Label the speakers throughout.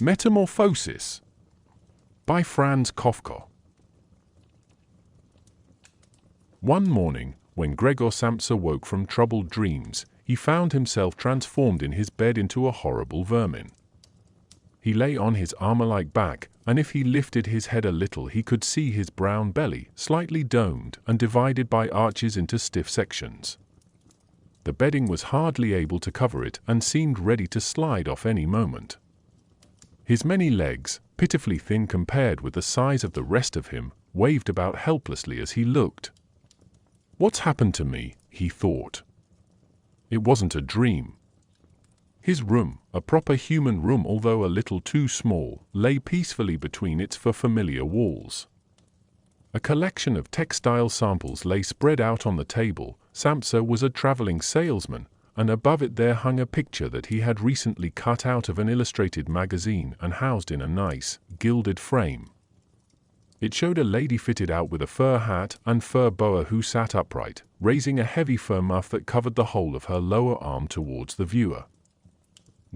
Speaker 1: Metamorphosis by Franz Kafka. One morning, when Gregor Samsa woke from troubled dreams, he found himself transformed in his bed into a horrible vermin. He lay on his armor-like back, and if he lifted his head a little he could see his brown belly, slightly domed and divided by arches into stiff sections. The bedding was hardly able to cover it and seemed ready to slide off any moment. His many legs, pitifully thin compared with the size of the rest of him, waved about helplessly as he looked. "What's happened to me?" he thought. It wasn't a dream. His room, a proper human room although a little too small, lay peacefully between its familiar walls. A collection of textile samples lay spread out on the table. Samsa was a traveling salesman, and above it there hung a picture that he had recently cut out of an illustrated magazine and housed in a nice, gilded frame. It showed a lady fitted out with a fur hat and fur boa who sat upright, raising a heavy fur muff that covered the whole of her lower arm towards the viewer.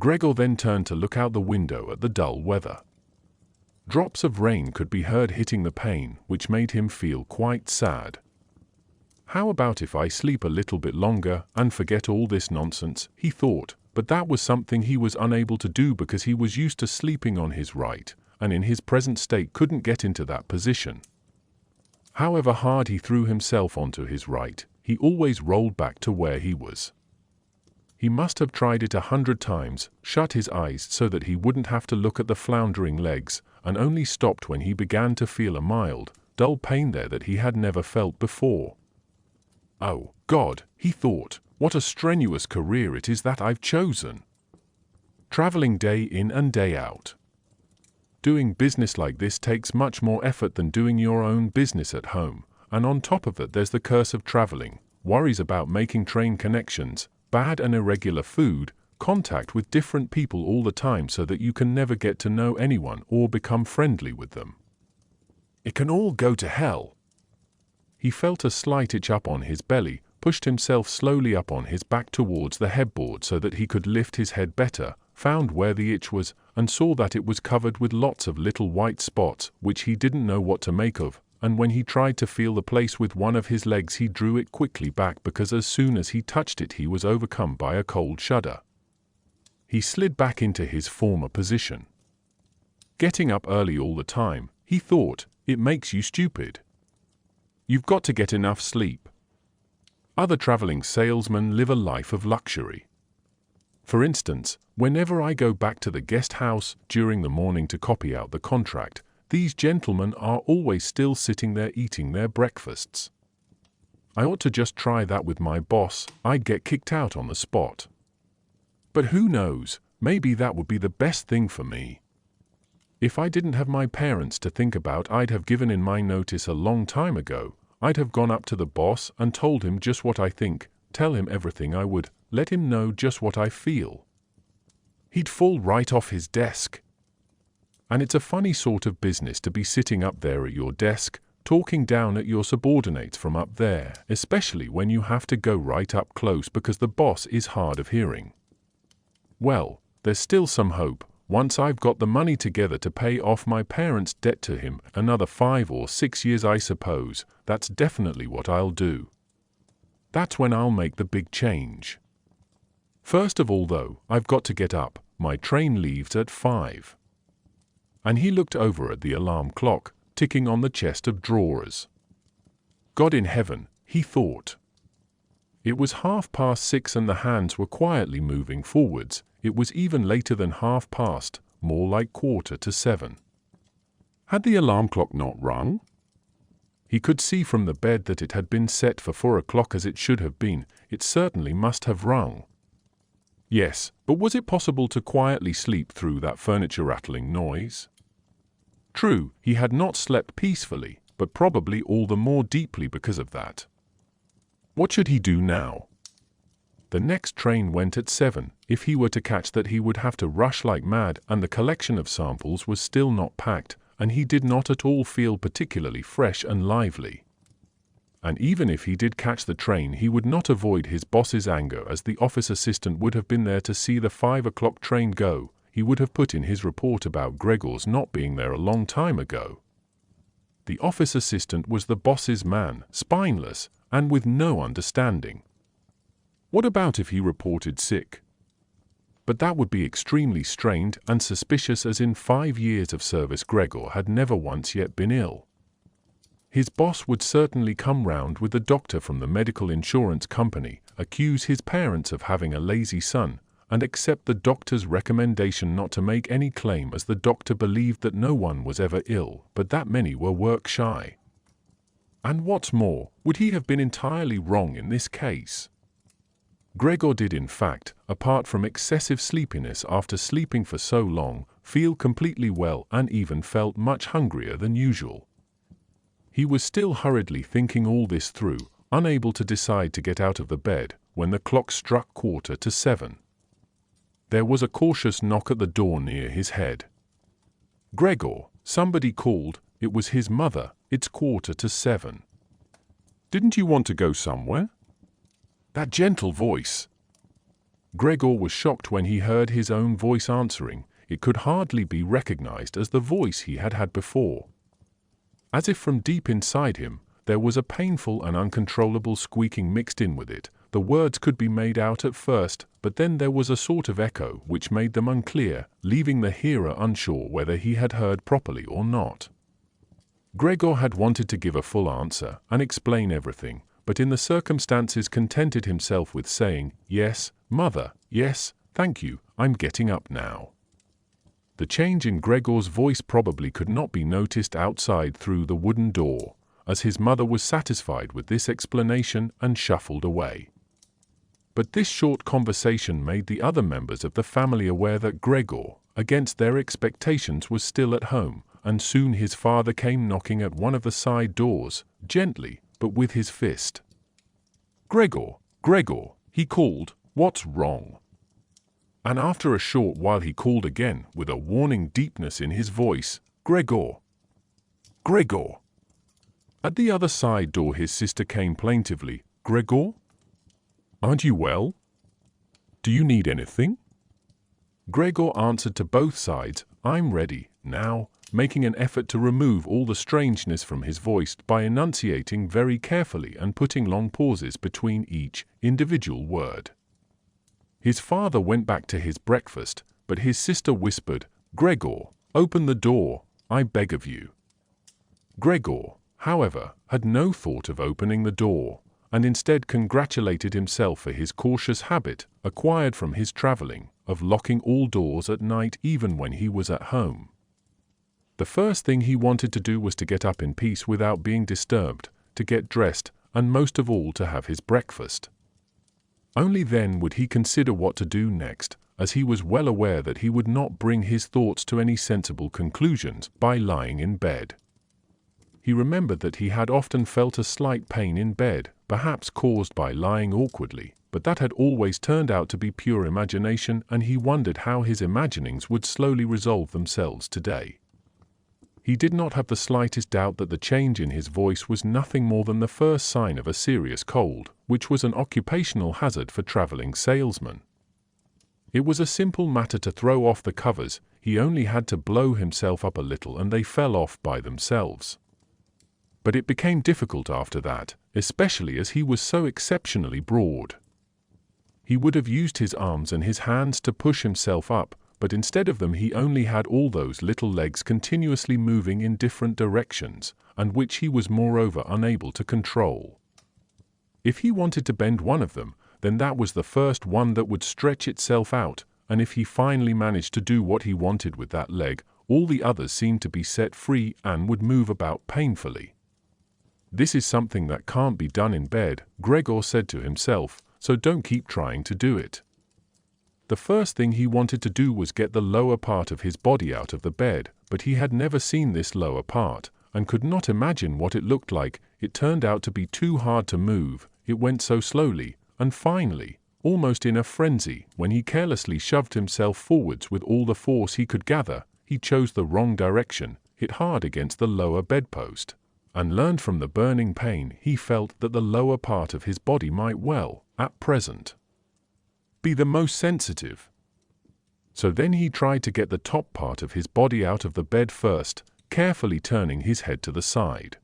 Speaker 1: Gregor then turned to look out the window at the dull weather. Drops of rain could be heard hitting the pane, which made him feel quite sad. How about if I sleep a little bit longer and forget all this nonsense, he thought, but that was something he was unable to do because he was used to sleeping on his right, and in his present state couldn't get into that position. However hard he threw himself onto his right, he always rolled back to where he was. He must have tried it 100 times, shut his eyes so that he wouldn't have to look at the floundering legs, and only stopped when he began to feel a mild, dull pain there that he had never felt before. "Oh, God," he thought, "what a strenuous career it is that I've chosen. Traveling day in and day out. Doing business like this takes much more effort than doing your own business at home, and on top of that there's the curse of traveling, worries about making train connections, bad and irregular food, contact with different people all the time so that you can never get to know anyone or become friendly with them. It can all go to hell." He felt a slight itch up on his belly, pushed himself slowly up on his back towards the headboard so that he could lift his head better, found where the itch was, and saw that it was covered with lots of little white spots which he didn't know what to make of, and when he tried to feel the place with one of his legs he drew it quickly back because as soon as he touched it he was overcome by a cold shudder. He slid back into his former position. Getting up early all the time, he thought, it makes you stupid. You've got to get enough sleep. Other traveling salesmen live a life of luxury. For instance, whenever I go back to the guest house during the morning to copy out the contract, these gentlemen are always still sitting there eating their breakfasts. I ought to just try that with my boss. I'd get kicked out on the spot. But who knows, maybe that would be the best thing for me. If I didn't have my parents to think about, I'd have given in my notice a long time ago. I'd have gone up to the boss and told him just what I think, tell him everything I would, let him know just what I feel. He'd fall right off his desk. And it's a funny sort of business to be sitting up there at your desk, talking down at your subordinates from up there, especially when you have to go right up close because the boss is hard of hearing. Well, there's still some hope. Once I've got the money together to pay off my parents' debt to him, another 5 or 6 years I suppose, that's definitely what I'll do. That's when I'll make the big change. First of all though, I've got to get up, my train leaves at 5. And he looked over at the alarm clock, ticking on the chest of drawers. God in heaven, he thought. It was 6:30 and the hands were quietly moving forwards. It was even later than 7:30, more like 7:15. Had the alarm clock not rung? He could see from the bed that it had been set for 4 o'clock as it should have been. It certainly must have rung. Yes, but was it possible to quietly sleep through that furniture-rattling noise? True, he had not slept peacefully, but probably all the more deeply because of that. What should he do now? The next train went at 7. If he were to catch that he would have to rush like mad, and the collection of samples was still not packed, and he did not at all feel particularly fresh and lively. And even if he did catch the train he would not avoid his boss's anger as the office assistant would have been there to see the 5 o'clock train go. he would have put in his report about Gregor's not being there a long time ago. The office assistant was the boss's man, spineless, and with no understanding. What about if he reported sick? But that would be extremely strained and suspicious, as in 5 years of service Gregor had never once yet been ill. His boss would certainly come round with the doctor from the medical insurance company, accuse his parents of having a lazy son, and accept the doctor's recommendation not to make any claim, as the doctor believed that no one was ever ill, but that many were work-shy. And what's more, would he have been entirely wrong in this case? Gregor did in fact, apart from excessive sleepiness after sleeping for so long, feel completely well and even felt much hungrier than usual. He was still hurriedly thinking all this through, unable to decide to get out of the bed, when the clock struck 7:15. There was a cautious knock at the door near his head. "Gregor," somebody called. It was his mother. "It's 7:15. Didn't you want to go somewhere?" That gentle voice. Gregor was shocked when he heard his own voice answering. It could hardly be recognized as the voice he had had before. As if from deep inside him, there was a painful and uncontrollable squeaking mixed in with it. The words could be made out at first, but then there was a sort of echo which made them unclear, leaving the hearer unsure whether he had heard properly or not. Gregor had wanted to give a full answer and explain everything, but in the circumstances contented himself with saying, "Yes, mother, yes, thank you, I'm getting up now." The change in Gregor's voice probably could not be noticed outside through the wooden door, as his mother was satisfied with this explanation and shuffled away. But this short conversation made the other members of the family aware that Gregor, against their expectations, was still at home, and soon his father came knocking at one of the side doors, gently, but with his fist. "Gregor, Gregor," he called, "what's wrong?" And after a short while he called again, with a warning deepness in his voice, "Gregor, Gregor." At the other side door his sister came plaintively, "Gregor? Aren't you well? Do you need anything?" Gregor answered to both sides, "I'm ready, now," making an effort to remove all the strangeness from his voice by enunciating very carefully and putting long pauses between each individual word. His father went back to his breakfast, but his sister whispered, "Gregor, open the door, I beg of you." Gregor, however, had no thought of opening the door, and instead congratulated himself for his cautious habit, acquired from his traveling, of locking all doors at night even when he was at home. The first thing he wanted to do was to get up in peace without being disturbed, to get dressed, and most of all to have his breakfast. Only then would he consider what to do next, as he was well aware that he would not bring his thoughts to any sensible conclusions by lying in bed. He remembered that he had often felt a slight pain in bed, perhaps caused by lying awkwardly, but that had always turned out to be pure imagination, and he wondered how his imaginings would slowly resolve themselves today. He did not have the slightest doubt that the change in his voice was nothing more than the first sign of a serious cold, which was an occupational hazard for traveling salesmen. It was a simple matter to throw off the covers. He only had to blow himself up a little and they fell off by themselves. But it became difficult after that, especially as he was so exceptionally broad. He would have used his arms and his hands to push himself up, but instead of them he only had all those little legs continuously moving in different directions, and which he was moreover unable to control. If he wanted to bend one of them, then that was the first one that would stretch itself out, and if he finally managed to do what he wanted with that leg, all the others seemed to be set free and would move about painfully. "This is something that can't be done in bed," Gregor said to himself, "so don't keep trying to do it." The first thing he wanted to do was get the lower part of his body out of the bed, but he had never seen this lower part, and could not imagine what it looked like. It turned out to be too hard to move, it went so slowly, and finally, almost in a frenzy, when he carelessly shoved himself forwards with all the force he could gather, he chose the wrong direction, hit hard against the lower bedpost, and learned from the burning pain he felt that the lower part of his body might well, at present, be the most sensitive. So then he tried to get the top part of his body out of the bed first, carefully turning his head to the side.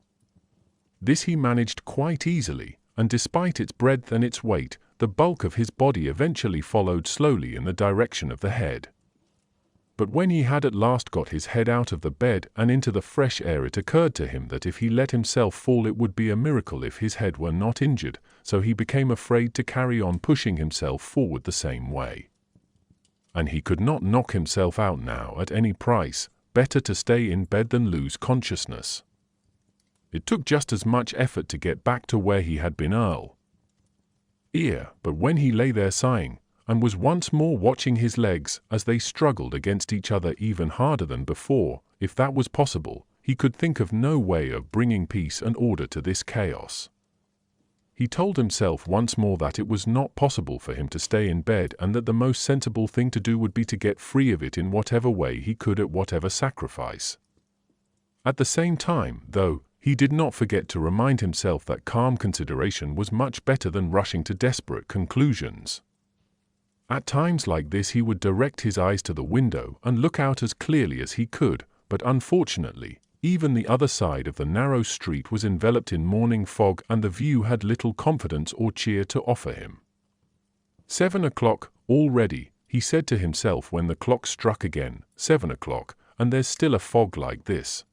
Speaker 1: This he managed quite easily, and despite its breadth and its weight, the bulk of his body eventually followed slowly in the direction of the head. But when he had at last got his head out of the bed and into the fresh air, it occurred to him that if he let himself fall it would be a miracle if his head were not injured, so he became afraid to carry on pushing himself forward the same way. And he could not knock himself out now at any price, better to stay in bed than lose consciousness. It took just as much effort to get back to where he had been earlier, but when he lay there sighing, and was once more watching his legs as they struggled against each other even harder than before, if that was possible, he could think of no way of bringing peace and order to this chaos. He told himself once more that it was not possible for him to stay in bed and that the most sensible thing to do would be to get free of it in whatever way he could at whatever sacrifice. At the same time, though, he did not forget to remind himself that calm consideration was much better than rushing to desperate conclusions. At times like this he would direct his eyes to the window and look out as clearly as he could, but unfortunately, even the other side of the narrow street was enveloped in morning fog and the view had little confidence or cheer to offer him. 7 o'clock, already, he said to himself when the clock struck again, 7 o'clock, and there's still a fog like this.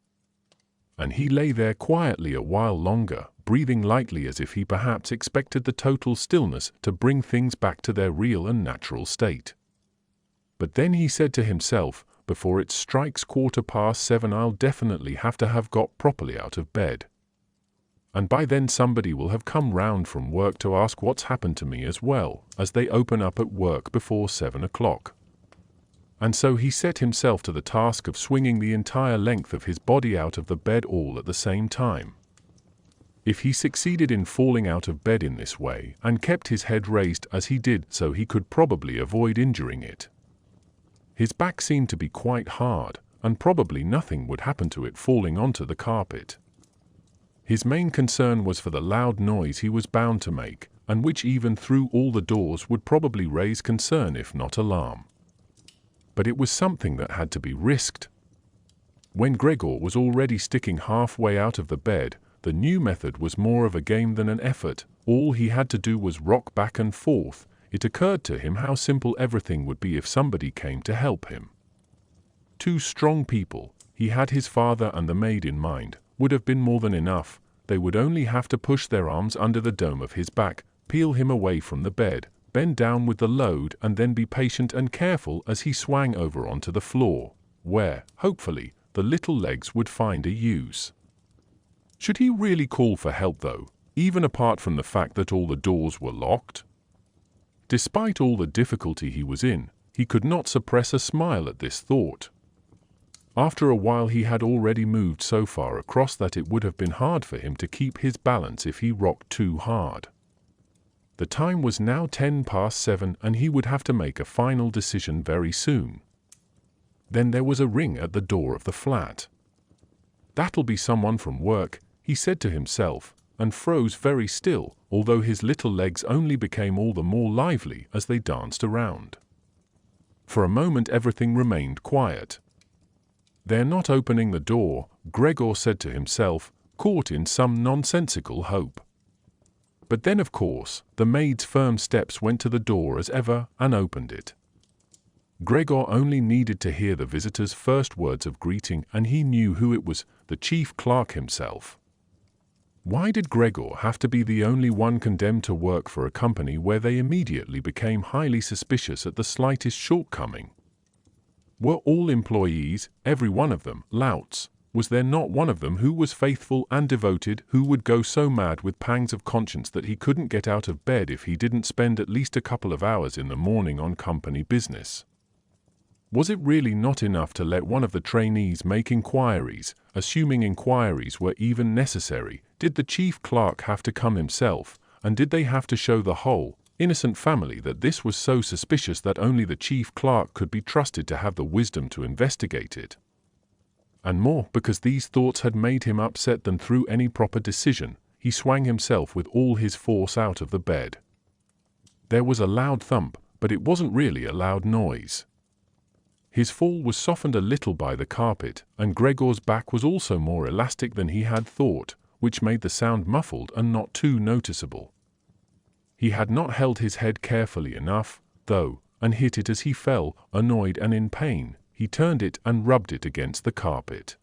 Speaker 1: And he lay there quietly a while longer, breathing lightly as if he perhaps expected the total stillness to bring things back to their real and natural state. But then he said to himself, before it strikes 7:15 I'll definitely have to have got properly out of bed. And by then somebody will have come round from work to ask what's happened to me as well, as they open up at work before 7 o'clock. And so he set himself to the task of swinging the entire length of his body out of the bed all at the same time. If he succeeded in falling out of bed in this way, and kept his head raised as he did so, he could probably avoid injuring it. His back seemed to be quite hard, and probably nothing would happen to it falling onto the carpet. His main concern was for the loud noise he was bound to make, and which even through all the doors would probably raise concern if not alarm. But it was something that had to be risked. When Gregor was already sticking halfway out of the bed, the new method was more of a game than an effort. All he had to do was rock back and forth. It occurred to him how simple everything would be if somebody came to help him. 2 strong people, he had his father and the maid in mind, would have been more than enough. They would only have to push their arms under the dome of his back, peel him away from the bed, bend down with the load and then be patient and careful as he swung over onto the floor, where, hopefully, the little legs would find a use. Should he really call for help though, even apart from the fact that all the doors were locked? Despite all the difficulty he was in, he could not suppress a smile at this thought. After a while he had already moved so far across that it would have been hard for him to keep his balance if he rocked too hard. The time was now 7:10 and he would have to make a final decision very soon. Then there was a ring at the door of the flat. That'll be someone from work, he said to himself, and froze very still, although his little legs only became all the more lively as they danced around. For a moment everything remained quiet. They're not opening the door, Gregor said to himself, caught in some nonsensical hope. But then of course, the maid's firm steps went to the door as ever and opened it. Gregor only needed to hear the visitor's first words of greeting and he knew who it was, the chief clerk himself. Why did Gregor have to be the only one condemned to work for a company where they immediately became highly suspicious at the slightest shortcoming? Were all employees, every one of them, louts? Was there not one of them who was faithful and devoted, who would go so mad with pangs of conscience that he couldn't get out of bed if he didn't spend at least a couple of hours in the morning on company business? Was it really not enough to let one of the trainees make inquiries, assuming inquiries were even necessary? Did the chief clerk have to come himself, and did they have to show the whole innocent family that this was so suspicious that only the chief clerk could be trusted to have the wisdom to investigate it? And more because these thoughts had made him upset than through any proper decision, he swung himself with all his force out of the bed. There was a loud thump, but it wasn't really a loud noise. His fall was softened a little by the carpet, and Gregor's back was also more elastic than he had thought, which made the sound muffled and not too noticeable. He had not held his head carefully enough, though, and hit it as he fell, annoyed and in pain. He turned it and rubbed it against the carpet.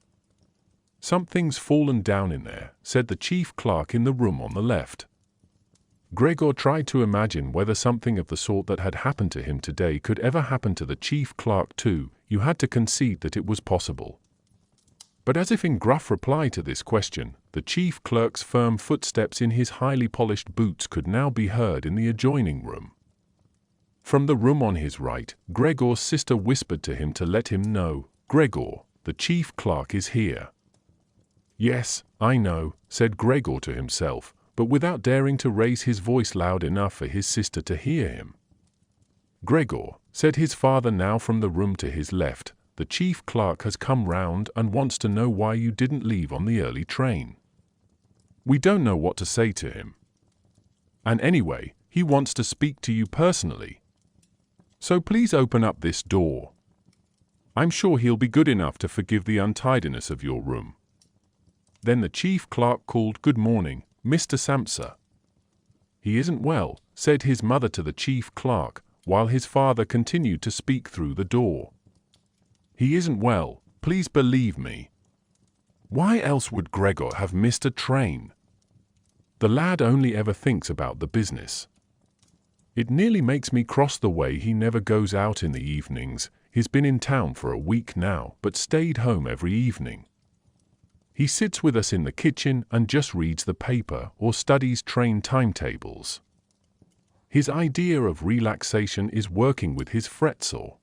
Speaker 1: "Something's fallen down in there," said the chief clerk in the room on the left. Gregor tried to imagine whether something of the sort that had happened to him today could ever happen to the chief clerk too. You had to concede that it was possible. But as if in gruff reply to this question, the chief clerk's firm footsteps in his highly polished boots could now be heard in the adjoining room. From the room on his right, Gregor's sister whispered to him to let him know, "Gregor, the chief clerk is here." "Yes, I know," said Gregor to himself, but without daring to raise his voice loud enough for his sister to hear him. "Gregor," said his father now from the room to his left, "the chief clerk has come round and wants to know why you didn't leave on the early train. We don't know what to say to him. And anyway, he wants to speak to you personally. So please open up this door. I'm sure he'll be good enough to forgive the untidiness of your room." Then the chief clerk called, "Good morning, Mr. Samsa." "He isn't well," said his mother to the chief clerk, while his father continued to speak through the door. "He isn't well, please believe me. Why else would Gregor have missed a train? The lad only ever thinks about the business. It nearly makes me cross the way he never goes out in the evenings. He's been in town for a week now, but stayed home every evening. He sits with us in the kitchen and just reads the paper or studies train timetables. His idea of relaxation is working with his fretsaw.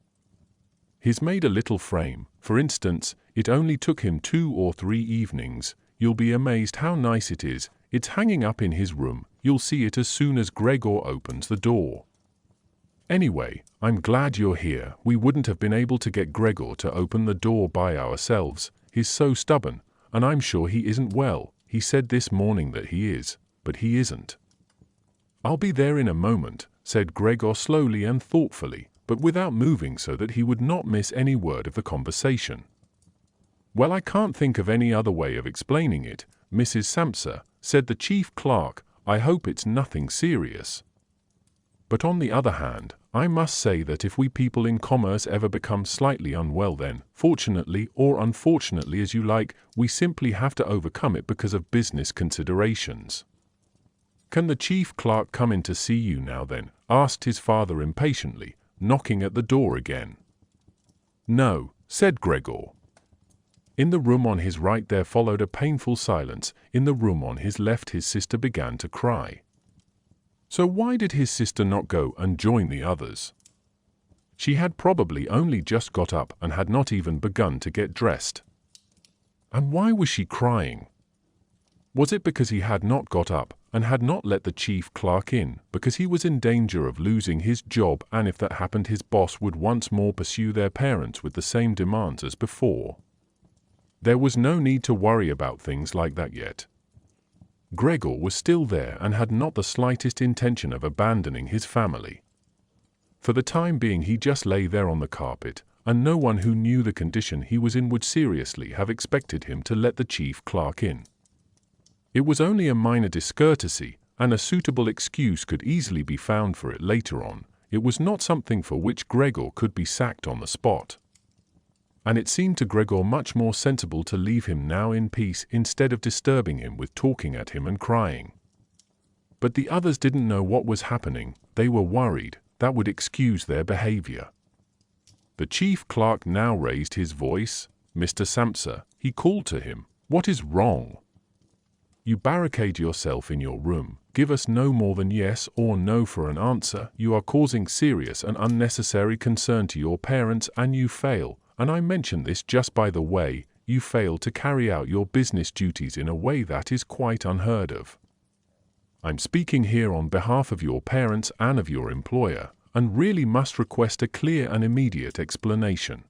Speaker 1: He's made a little frame, for instance. It only took him 2 or 3 evenings. You'll be amazed how nice it is. It's hanging up in his room. You'll see it as soon as Gregor opens the door. Anyway, I'm glad you're here. We wouldn't have been able to get Gregor to open the door by ourselves. He's so stubborn, and I'm sure he isn't well. He said this morning that he is, but he isn't." "I'll be there in a moment," said Gregor slowly and thoughtfully, but without moving so that he would not miss any word of the conversation. "Well, I can't think of any other way of explaining it, Mrs. Samsa," said the chief clerk. "I hope it's nothing serious. But on the other hand, I must say that if we people in commerce ever become slightly unwell, then, fortunately or unfortunately as you like, we simply have to overcome it because of business considerations." "Can the chief clerk come in to see you now then?" asked his father impatiently, knocking at the door again. "No," said Gregor. In the room on his right there followed a painful silence. In the room on his left his sister began to cry. So why did his sister not go and join the others? She had probably only just got up and had not even begun to get dressed. And why was she crying? Was it because he had not got up and had not let the chief clerk in, because he was in danger of losing his job, and if that happened his boss would once more pursue their parents with the same demands as before? There was no need to worry about things like that yet. Gregor was still there and had not the slightest intention of abandoning his family. For the time being he just lay there on the carpet, and no one who knew the condition he was in would seriously have expected him to let the chief clerk in. It was only a minor discourtesy, and a suitable excuse could easily be found for it later on. It was not something for which Gregor could be sacked on the spot. And it seemed to Gregor much more sensible to leave him now in peace instead of disturbing him with talking at him and crying. But the others didn't know what was happening. They were worried. That would excuse their behavior. The chief clerk now raised his voice. "Mr. Samsa," he called to him, "what is wrong? You barricade yourself in your room, give us no more than yes or no for an answer. You are causing serious and unnecessary concern to your parents, and you fail. And I mention this just by the way, you fail to carry out your business duties in a way that is quite unheard of. I'm speaking here on behalf of your parents and of your employer, and really must request a clear and immediate explanation.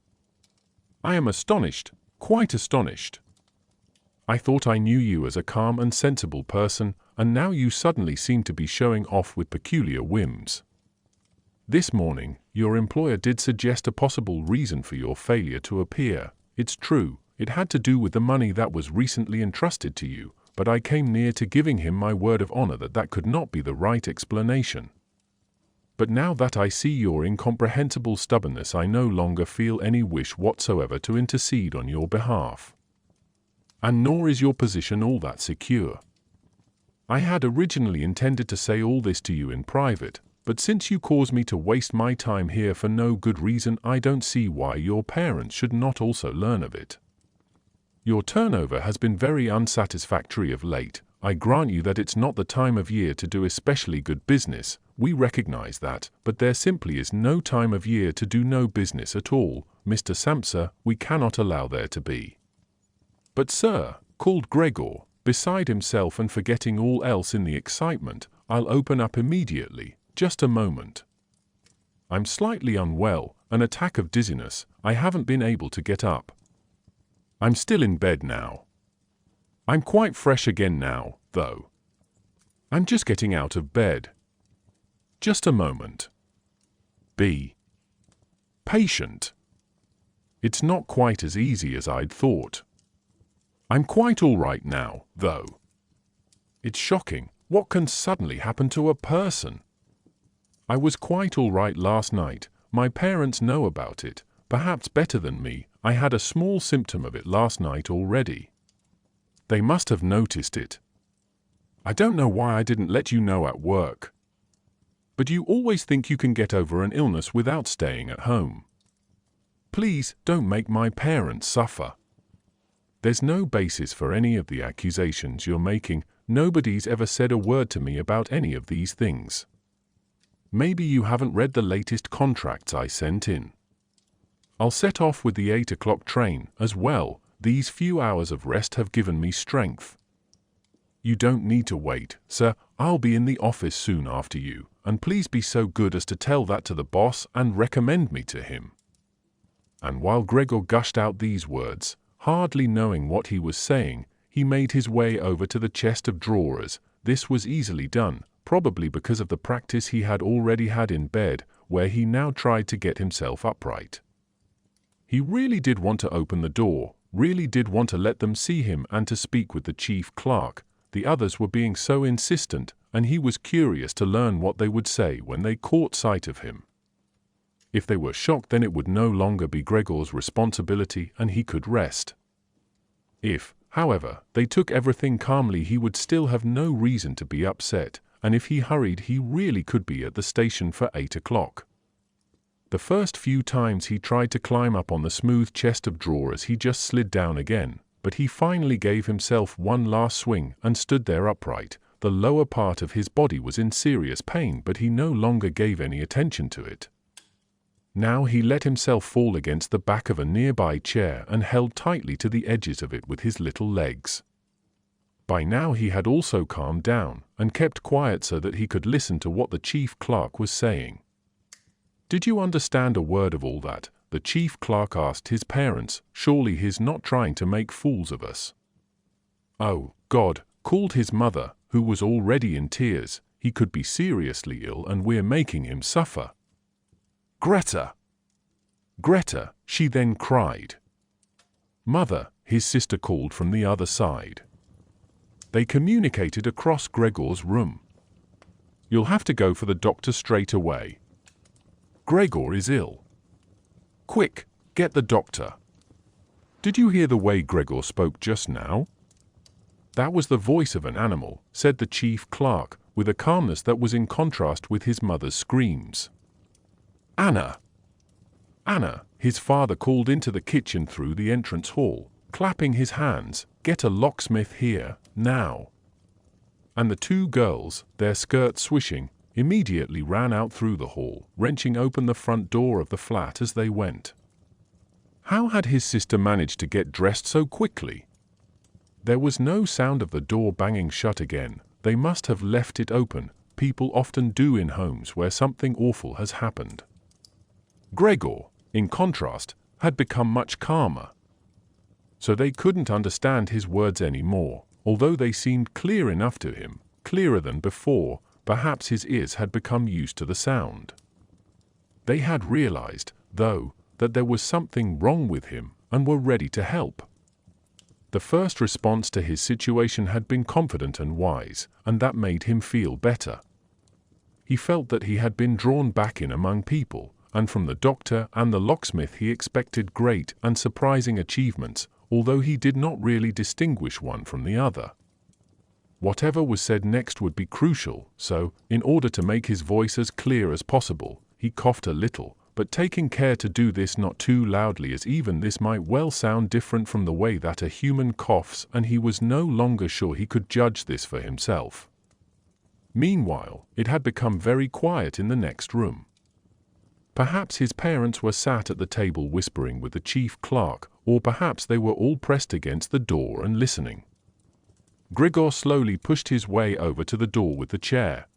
Speaker 1: I am astonished, quite astonished. I thought I knew you as a calm and sensible person, and now you suddenly seem to be showing off with peculiar whims. This morning, your employer did suggest a possible reason for your failure to appear. It's true, it had to do with the money that was recently entrusted to you, but I came near to giving him my word of honor that that could not be the right explanation. But now that I see your incomprehensible stubbornness, I no longer feel any wish whatsoever to intercede on your behalf. And nor is your position all that secure. I had originally intended to say all this to you in private, but since you cause me to waste my time here for no good reason, I don't see why your parents should not also learn of it. Your turnover has been very unsatisfactory of late. I grant you that it's not the time of year to do especially good business, we recognize that, but there simply is no time of year to do no business at all, Mr. Samsa, we cannot allow there to be. But sir, called Gregor, beside himself and forgetting all else in the excitement, I'll open up immediately, just a moment. I'm slightly unwell, an attack of dizziness, I haven't been able to get up. I'm still in bed now. I'm quite fresh again now, though. I'm just getting out of bed. Just a moment. Be patient. It's not quite as easy as I'd thought. I'm quite all right now, though. It's shocking, what can suddenly happen to a person? I was quite all right last night, my parents know about it, perhaps better than me, I had a small symptom of it last night already. They must have noticed it. I don't know why I didn't let you know at work. But you always think you can get over an illness without staying at home. Please don't make my parents suffer. There's no basis for any of the accusations you're making. Nobody's ever said a word to me about any of these things. Maybe you haven't read the latest contracts I sent in. I'll set off with the 8 o'clock train as well. These few hours of rest have given me strength. You don't need to wait, sir. I'll be in the office soon after you, and please be so good as to tell that to the boss and recommend me to him. And while Gregor gushed out these words, hardly knowing what he was saying, he made his way over to the chest of drawers. This was easily done, probably because of the practice he had already had in bed, where he now tried to get himself upright. He really did want to open the door, really did want to let them see him and to speak with the chief clerk. The others were being so insistent, and he was curious to learn what they would say when they caught sight of him. If they were shocked, then it would no longer be Gregor's responsibility and he could rest. If, however, they took everything calmly, he would still have no reason to be upset, and if he hurried, he really could be at the station for 8 o'clock. The first few times he tried to climb up on the smooth chest of drawers, he just slid down again, but he finally gave himself one last swing and stood there upright. The lower part of his body was in serious pain, but he no longer gave any attention to it. Now he let himself fall against the back of a nearby chair and held tightly to the edges of it with his little legs. By now he had also calmed down and kept quiet so that he could listen to what the chief clerk was saying. Did you understand a word of all that? The chief clerk asked his parents. Surely he's not trying to make fools of us. Oh, God, called his mother, who was already in tears. He could be seriously ill and we're making him suffer. Greta! Greta, she then cried. Mother, his sister called from the other side. They communicated across Gregor's room. You'll have to go for the doctor straight away. Gregor is ill. Quick, get the doctor. Did you hear the way Gregor spoke just now? That was the voice of an animal, said the chief clerk, with a calmness that was in contrast with his mother's screams. Anna! Anna, his father called into the kitchen through the entrance hall, clapping his hands. Get a locksmith here, now. And the two girls, their skirts swishing, immediately ran out through the hall, wrenching open the front door of the flat as they went. How had his sister managed to get dressed so quickly? There was no sound of the door banging shut again. They must have left it open. People often do in homes where something awful has happened. Gregor, in contrast, had become much calmer. So they couldn't understand his words anymore, although they seemed clear enough to him, clearer than before. Perhaps his ears had become used to the sound. They had realized, though, that there was something wrong with him and were ready to help. The first response to his situation had been confident and wise, and that made him feel better. He felt that he had been drawn back in among people, and from the doctor and the locksmith he expected great and surprising achievements, although he did not really distinguish one from the other. Whatever was said next would be crucial, so, in order to make his voice as clear as possible, he coughed a little, but taking care to do this not too loudly, as even this might well sound different from the way that a human coughs, and he was no longer sure he could judge this for himself. Meanwhile, it had become very quiet in the next room. Perhaps his parents were sat at the table whispering with the chief clerk, or perhaps they were all pressed against the door and listening. Gregor slowly pushed his way over to the door with the chair.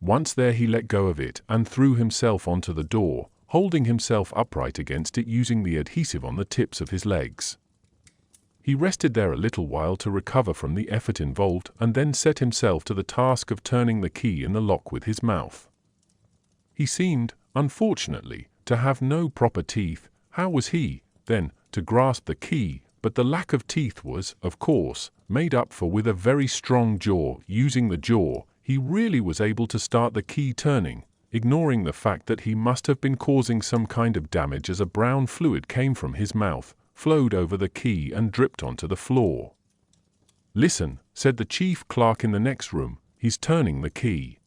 Speaker 1: Once there, he let go of it and threw himself onto the door, holding himself upright against it using the adhesive on the tips of his legs. He rested there a little while to recover from the effort involved and then set himself to the task of turning the key in the lock with his mouth. He seemed, unfortunately, to have no proper teeth. How was he, then, to grasp the key? But the lack of teeth was, of course, made up for with a very strong jaw. Using the jaw, he really was able to start the key turning, ignoring the fact that he must have been causing some kind of damage as a brown fluid came from his mouth, flowed over the key and dripped onto the floor. "Listen," said the chief clerk in the next room, "he's turning the key."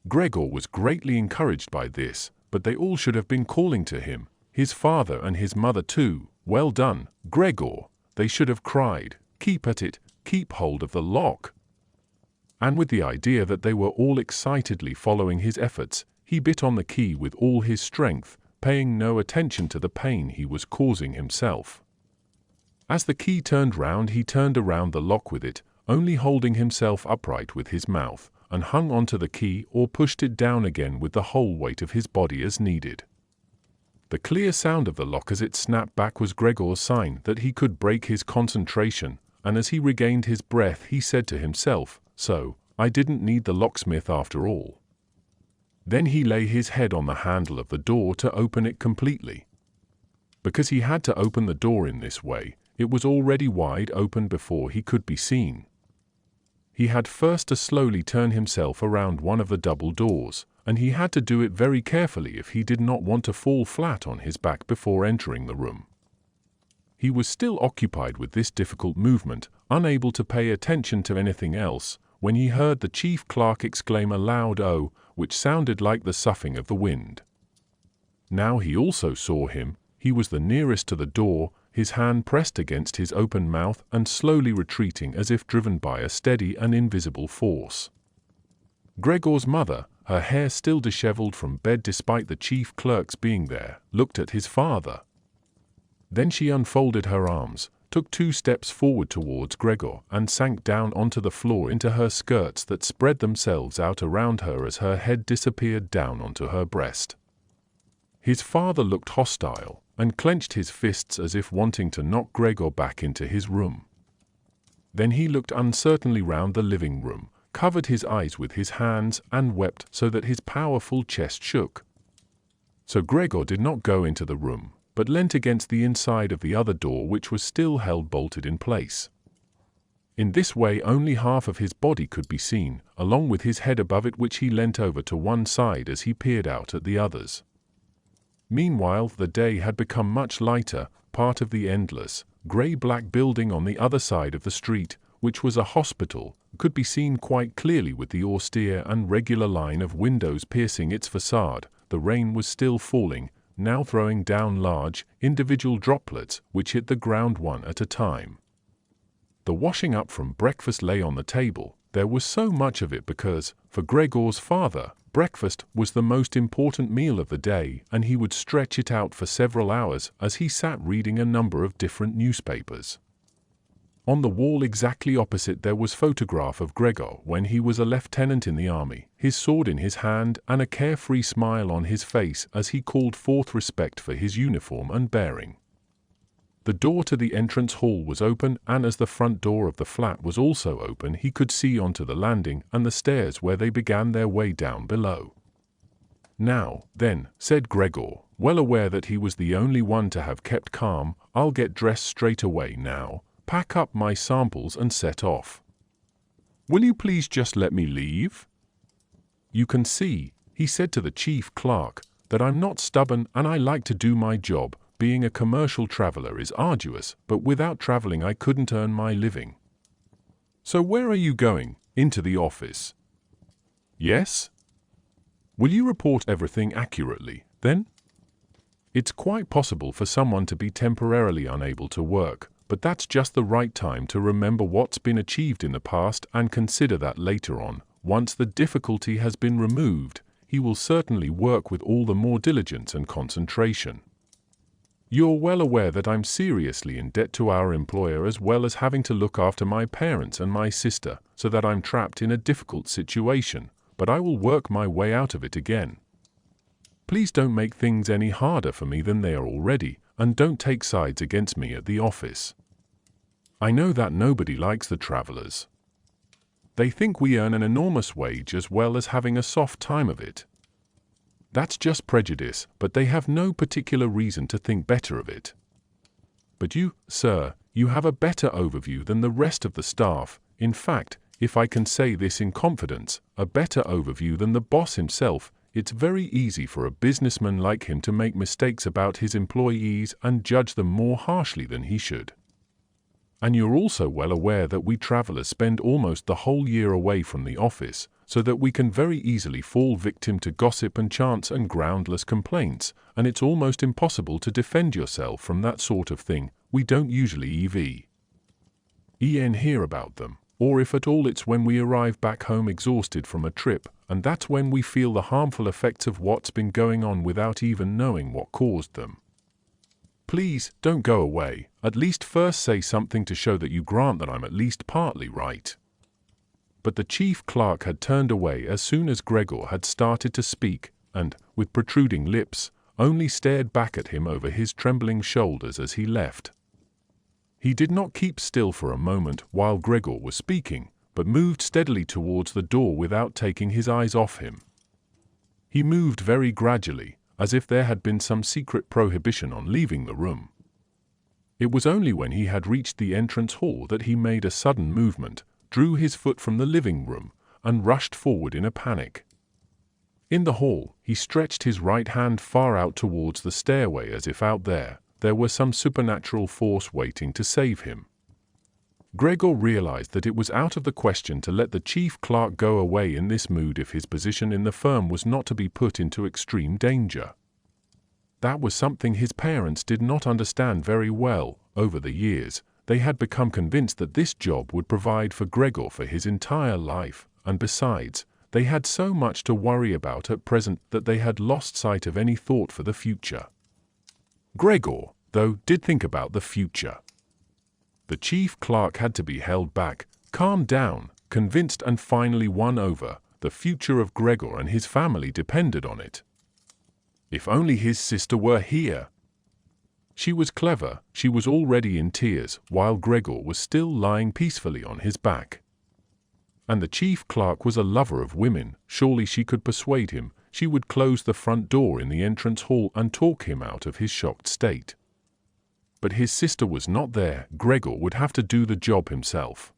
Speaker 1: Gregor was greatly encouraged by this, but they all should have been calling to him, his father and his mother too. "Well done, Gregor," they should have cried. "Keep at it, keep hold of the lock." And with the idea that they were all excitedly following his efforts, he bit on the key with all his strength, paying no attention to the pain he was causing himself. As the key turned round, he turned around the lock with it, only holding himself upright with his mouth, and hung onto the key or pushed it down again with the whole weight of his body as needed. The clear sound of the lock as it snapped back was Gregor's sign that he could break his concentration, and as he regained his breath he said to himself, "So, I didn't need the locksmith after all." Then he lay his head on the handle of the door to open it completely. Because he had to open the door in this way, it was already wide open before he could be seen. He had first to slowly turn himself around one of the double doors, and he had to do it very carefully if he did not want to fall flat on his back before entering the room. He was still occupied with this difficult movement, unable to pay attention to anything else, when he heard the chief clerk exclaim a loud "oh," which sounded like the soughing of the wind. Now he also saw him. He was the nearest to the door, his hand pressed against his open mouth and slowly retreating as if driven by a steady and invisible force. Gregor's mother, her hair still disheveled from bed despite the chief clerk's being there, looked at his father. Then she unfolded her arms, took 2 steps forward towards Gregor, and sank down onto the floor into her skirts that spread themselves out around her as her head disappeared down onto her breast. His father looked hostile, and clenched his fists as if wanting to knock Gregor back into his room. Then he looked uncertainly round the living room, covered his eyes with his hands, and wept so that his powerful chest shook. So Gregor did not go into the room, but leant against the inside of the other door, which was still held bolted in place. In this way only half of his body could be seen, along with his head above it, which he leant over to one side as he peered out at the others. Meanwhile the day had become much lighter. Part of the endless, grey-black building on the other side of the street, which was a hospital, could be seen quite clearly with the austere and regular line of windows piercing its facade. The rain was still falling, now throwing down large, individual droplets which hit the ground one at a time. The washing up from breakfast lay on the table. There was so much of it because, for Gregor's father, breakfast was the most important meal of the day, and he would stretch it out for several hours as he sat reading a number of different newspapers. On the wall exactly opposite there was a photograph of Gregor when he was a lieutenant in the army, his sword in his hand and a carefree smile on his face as he called forth respect for his uniform and bearing. The door to the entrance hall was open, and as the front door of the flat was also open, he could see onto the landing and the stairs where they began their way down below. "Now, then," said Gregor, well aware that he was the only one to have kept calm, "I'll get dressed straight away now, pack up my samples and set off. Will you please just let me leave? You can see," he said to the chief clerk, "that I'm not stubborn and I like to do my job. Being a commercial traveler is arduous, but without traveling I couldn't earn my living. So where are you going? Into the office? Yes? Will you report everything accurately, then? It's quite possible for someone to be temporarily unable to work, but that's just the right time to remember what's been achieved in the past and consider that later on, once the difficulty has been removed, he will certainly work with all the more diligence and concentration. You're well aware that I'm seriously in debt to our employer as well as having to look after my parents and my sister, so that I'm trapped in a difficult situation, but I will work my way out of it again. Please don't make things any harder for me than they are already, and don't take sides against me at the office. I know that nobody likes the travelers. They think we earn an enormous wage as well as having a soft time of it. That's just prejudice, but they have no particular reason to think better of it. But you, sir, you have a better overview than the rest of the staff. In fact, if I can say this in confidence, a better overview than the boss himself. It's very easy for a businessman like him to make mistakes about his employees and judge them more harshly than he should. And you're also well aware that we travelers spend almost the whole year away from the office, so that we can very easily fall victim to gossip and chance and groundless complaints, and it's almost impossible to defend yourself from that sort of thing. We don't usually even hear about them, or if at all it's when we arrive back home exhausted from a trip, and that's when we feel the harmful effects of what's been going on without even knowing what caused them. Please, don't go away. At least first say something to show that you grant that I'm at least partly right." But the chief clerk had turned away as soon as Gregor had started to speak, and, with protruding lips, only stared back at him over his trembling shoulders as he left. He did not keep still for a moment while Gregor was speaking, but moved steadily towards the door without taking his eyes off him. He moved very gradually, as if there had been some secret prohibition on leaving the room. It was only when he had reached the entrance hall that he made a sudden movement, drew his foot from the living room, and rushed forward in a panic. In the hall, he stretched his right hand far out towards the stairway as if out there was some supernatural force waiting to save him. Gregor realized that it was out of the question to let the chief clerk go away in this mood if his position in the firm was not to be put into extreme danger. That was something his parents did not understand very well. Over the years, they had become convinced that this job would provide for Gregor for his entire life, and besides, they had so much to worry about at present that they had lost sight of any thought for the future. Gregor, though, did think about the future. The chief clerk had to be held back, calmed down, convinced and finally won over. The future of Gregor and his family depended on it. If only his sister were here! She was clever. She was already in tears, while Gregor was still lying peacefully on his back. And the chief clerk was a lover of women. Surely she could persuade him. She would close the front door in the entrance hall and talk him out of his shocked state. But his sister was not there. Gregor would have to do the job himself.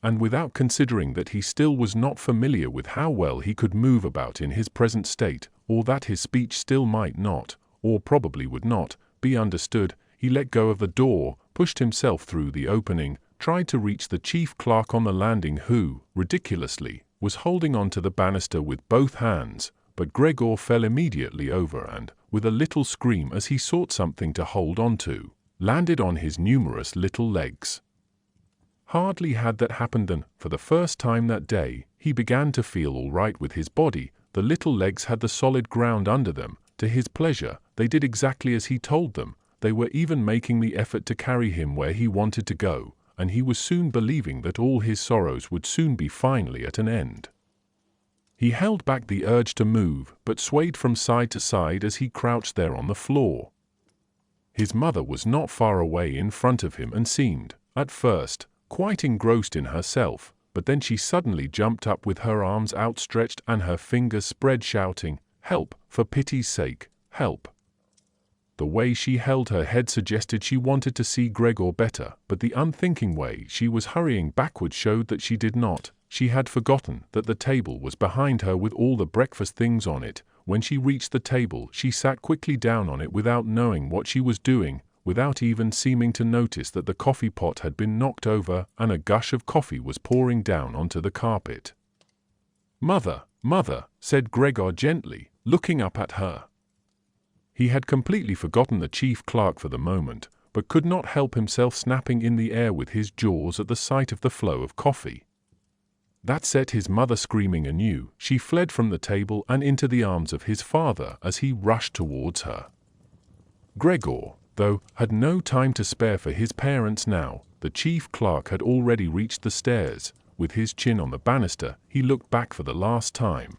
Speaker 1: And without considering that he still was not familiar with how well he could move about in his present state, or that his speech still might not, or probably would not, be understood, he let go of the door, pushed himself through the opening, tried to reach the chief clerk on the landing who, ridiculously, was holding on to the banister with both hands, but Gregor fell immediately over and, with a little scream as he sought something to hold on to, landed on his numerous little legs. Hardly had that happened than, for the first time that day, he began to feel all right with his body. The little legs had the solid ground under them. To his pleasure, they did exactly as he told them. They were even making the effort to carry him where he wanted to go, and he was soon believing that all his sorrows would soon be finally at an end. He held back the urge to move, but swayed from side to side as he crouched there on the floor. His mother was not far away in front of him and seemed, at first, quite engrossed in herself, but then she suddenly jumped up with her arms outstretched and her fingers spread, shouting, "Help, for pity's sake, help." The way she held her head suggested she wanted to see Gregor better, but the unthinking way she was hurrying backwards showed that she did not. She had forgotten that the table was behind her with all the breakfast things on it. When she reached the table, she sat quickly down on it without knowing what she was doing, without even seeming to notice that the coffee pot had been knocked over and a gush of coffee was pouring down onto the carpet. "Mother, mother," said Gregor gently, looking up at her. He had completely forgotten the chief clerk for the moment, but could not help himself snapping in the air with his jaws at the sight of the flow of coffee. That set his mother screaming anew. She fled from the table and into the arms of his father as he rushed towards her. Gregor, though, had no time to spare for his parents now. The chief clerk had already reached the stairs. With his chin on the banister, he looked back for the last time.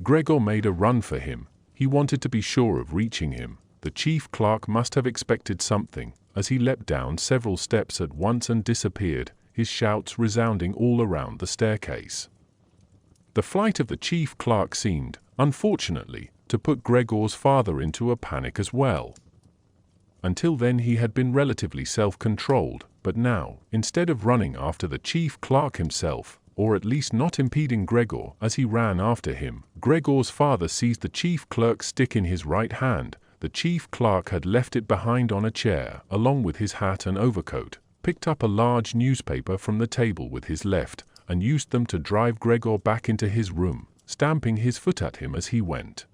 Speaker 1: Gregor made a run for him. He wanted to be sure of reaching him. The chief clerk must have expected something, as he leapt down several steps at once and disappeared, his shouts resounding all around the staircase. The flight of the chief clerk seemed, unfortunately, to put Gregor's father into a panic as well. Until then he had been relatively self-controlled, but now, instead of running after the chief clerk himself, or at least not impeding Gregor as he ran after him, Gregor's father seized the chief clerk's stick in his right hand. The chief clerk had left it behind on a chair, along with his hat and overcoat, picked up a large newspaper from the table with his left, and used them to drive Gregor back into his room, stamping his foot at him as he went.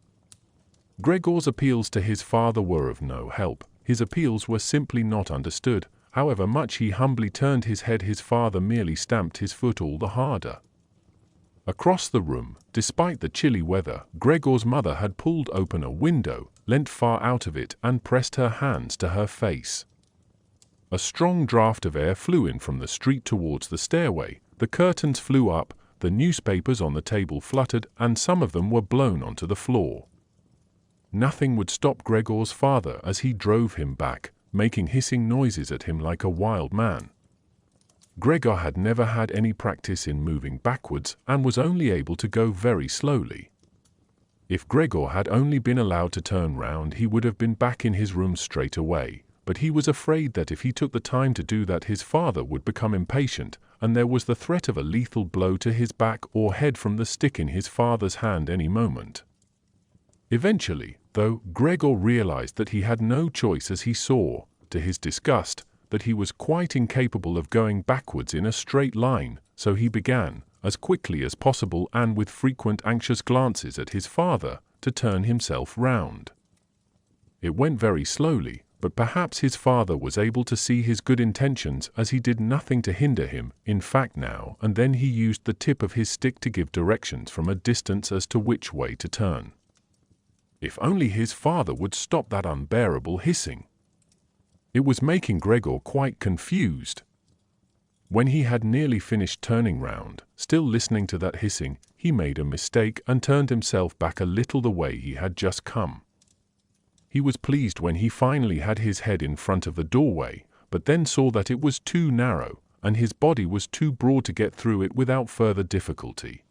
Speaker 1: Gregor's appeals to his father were of no help. His appeals were simply not understood. However much he humbly turned his head, his father merely stamped his foot all the harder. Across the room, despite the chilly weather, Gregor's mother had pulled open a window, leant far out of it, and pressed her hands to her face. A strong draught of air flew in from the street towards the stairway. The curtains flew up, the newspapers on the table fluttered, and some of them were blown onto the floor. Nothing would stop Gregor's father as he drove him back, making hissing noises at him like a wild man. Gregor had never had any practice in moving backwards and was only able to go very slowly. If Gregor had only been allowed to turn round, he would have been back in his room straight away, but he was afraid that if he took the time to do that, his father would become impatient, and there was the threat of a lethal blow to his back or head from the stick in his father's hand any moment. Eventually, though, Gregor realized that he had no choice as he saw, to his disgust, that he was quite incapable of going backwards in a straight line, so he began, as quickly as possible and with frequent anxious glances at his father, to turn himself round. It went very slowly, but perhaps his father was able to see his good intentions as he did nothing to hinder him. In fact, now and then he used the tip of his stick to give directions from a distance as to which way to turn. If only his father would stop that unbearable hissing. It was making Gregor quite confused. When he had nearly finished turning round, still listening to that hissing, he made a mistake and turned himself back a little the way he had just come. He was pleased when he finally had his head in front of the doorway, but then saw that it was too narrow, and his body was too broad to get through it without further difficulty.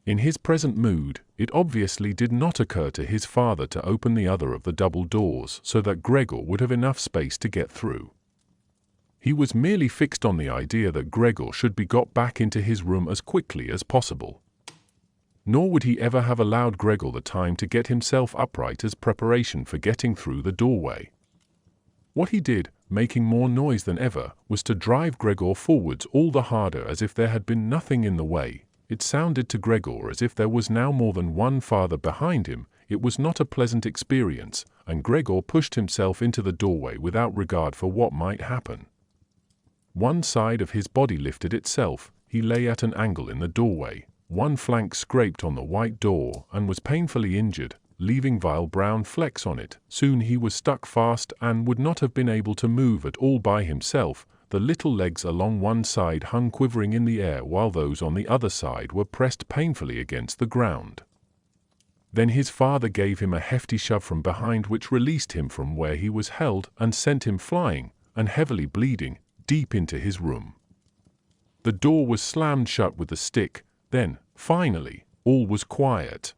Speaker 1: In his present mood, it obviously did not occur to his father to open the other of the double doors so that Gregor would have enough space to get through. He was merely fixed on the idea that Gregor should be got back into his room as quickly as possible. Nor would he ever have allowed Gregor the time to get himself upright as preparation for getting through the doorway. What he did, making more noise than ever, was to drive Gregor forwards all the harder as if there had been nothing in the way. It sounded to Gregor as if there was now more than one father behind him. It was not a pleasant experience, and Gregor pushed himself into the doorway without regard for what might happen. One side of his body lifted itself. He lay at an angle in the doorway. One flank scraped on the white door and was painfully injured, leaving vile brown flecks on it. Soon he was stuck fast and would not have been able to move at all by himself. The little legs along one side hung quivering in the air while those on the other side were pressed painfully against the ground. Then his father gave him a hefty shove from behind which released him from where he was held and sent him flying, and heavily bleeding, deep into his room. The door was slammed shut with a stick. Then, finally, all was quiet.